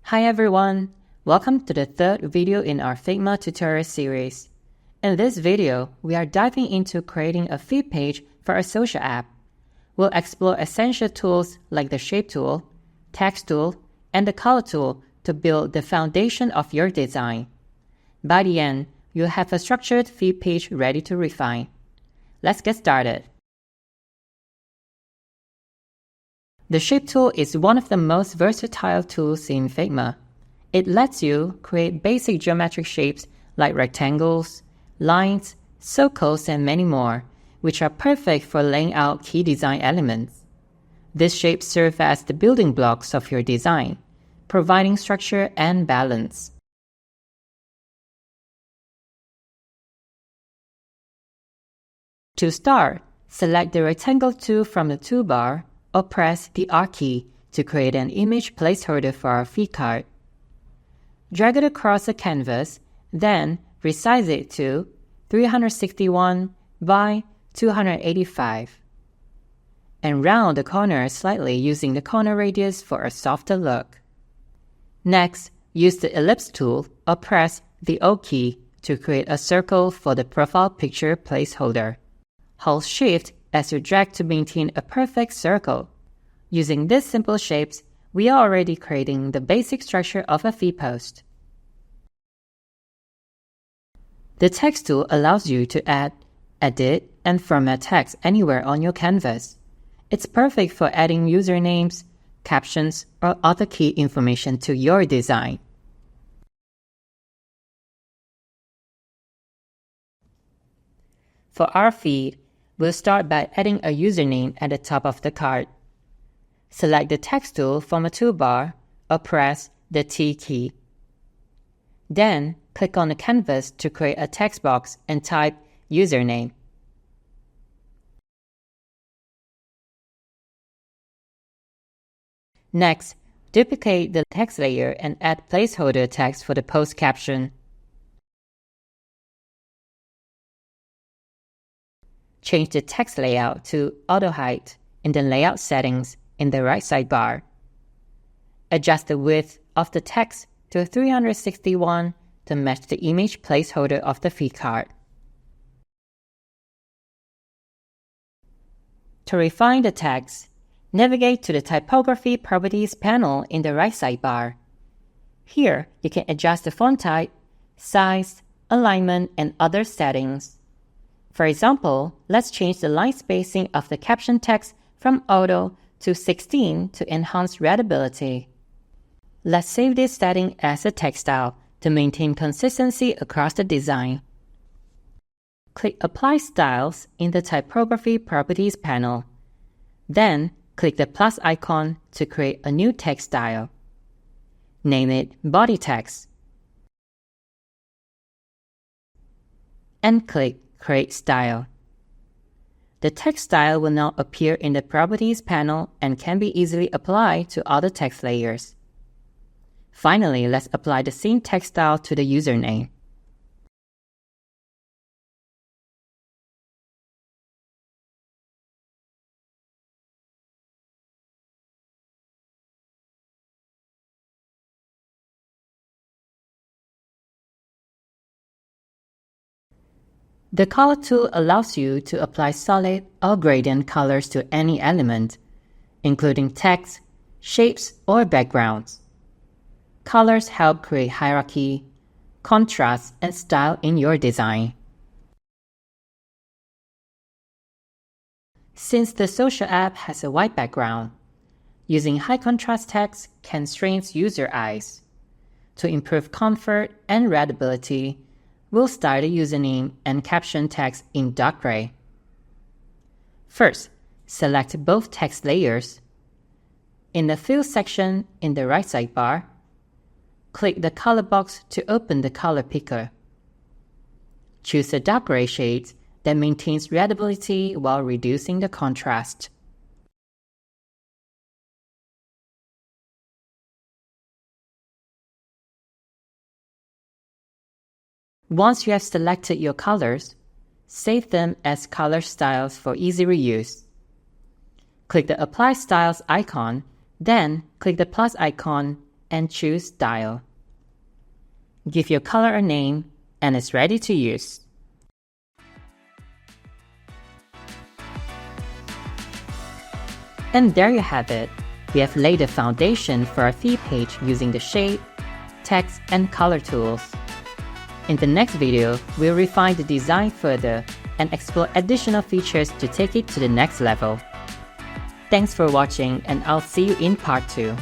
Hi everyone! Welcome to the third video in our Figma tutorial series. In this video, we are diving into creating a feed page for a social app. We'll explore essential tools like the Shape tool, Text tool, and the Color tool to build the foundation of your design. By the end, you'll have a structured feed page ready to refine. Let's get started. The Shape tool is one of the most versatile tools in Figma. It lets you create basic geometric shapes like rectangles, lines, circles, and many more, which are perfect for laying out key design elements. These shapes serve as the building blocks of your design, providing structure and balance. To start, select the rectangle tool from the toolbar or press the R key to create an image placeholder for our feed card. Drag it across the canvas, then resize it to 361 by 285. And round the corners slightly using the corner radius for a softer look. Next, use the ellipse tool or press the O key to create a circle for the profile picture placeholder. Hold Shift as you drag to maintain a perfect circle. Using these simple shapes, we are already creating the basic structure of a feed post. The Text tool allows you to add, edit, and format text anywhere on your canvas. It's perfect for adding usernames, captions, or other key information to your design. For our feed, we'll start by adding a username at the top of the card. Select the Text tool from a toolbar or press the T key. Then, click on the canvas to create a text box and type username. Next, duplicate the text layer and add placeholder text for the post caption. Change the text layout to auto height in the layout settings in the right sidebar. Adjust the width of the text to 361 to match the image placeholder of the feed card. To refine the text, navigate to the Typography Properties panel in the right sidebar. Here, you can adjust the font type, size, alignment, and other settings. For example, let's change the line spacing of the caption text from auto to 16 to enhance readability. Let's save this setting as a text style to maintain consistency across the design. Click Apply Styles in the Typography Properties panel. Then, click the plus icon to create a new text style. Name it Body Text. And click Create Style. The text style will now appear in the Properties panel and can be easily applied to other text layers. Finally, let's apply the same text style to the username. The Color tool allows you to apply solid or gradient colors to any element, including text, shapes, or backgrounds. Colors help create hierarchy, contrast, and style in your design. Since the social app has a white background, using high contrast text can strain user eyes. To improve comfort and readability, we'll style the username and caption text in dark gray. First, select both text layers. In the Fill section in the right sidebar, click the color box to open the color picker. Choose a dark gray shade that maintains readability while reducing the contrast. Once you have selected your colors, save them as color styles for easy reuse. Click the Apply Styles icon, then click the plus icon and choose Style. Give your color a name, and it's ready to use. And there you have it. We have laid a foundation for our feed page using the shape, text, and color tools. In the next video, we'll refine the design further and explore additional features to take it to the next level. Thanks for watching, and I'll see you in part 2.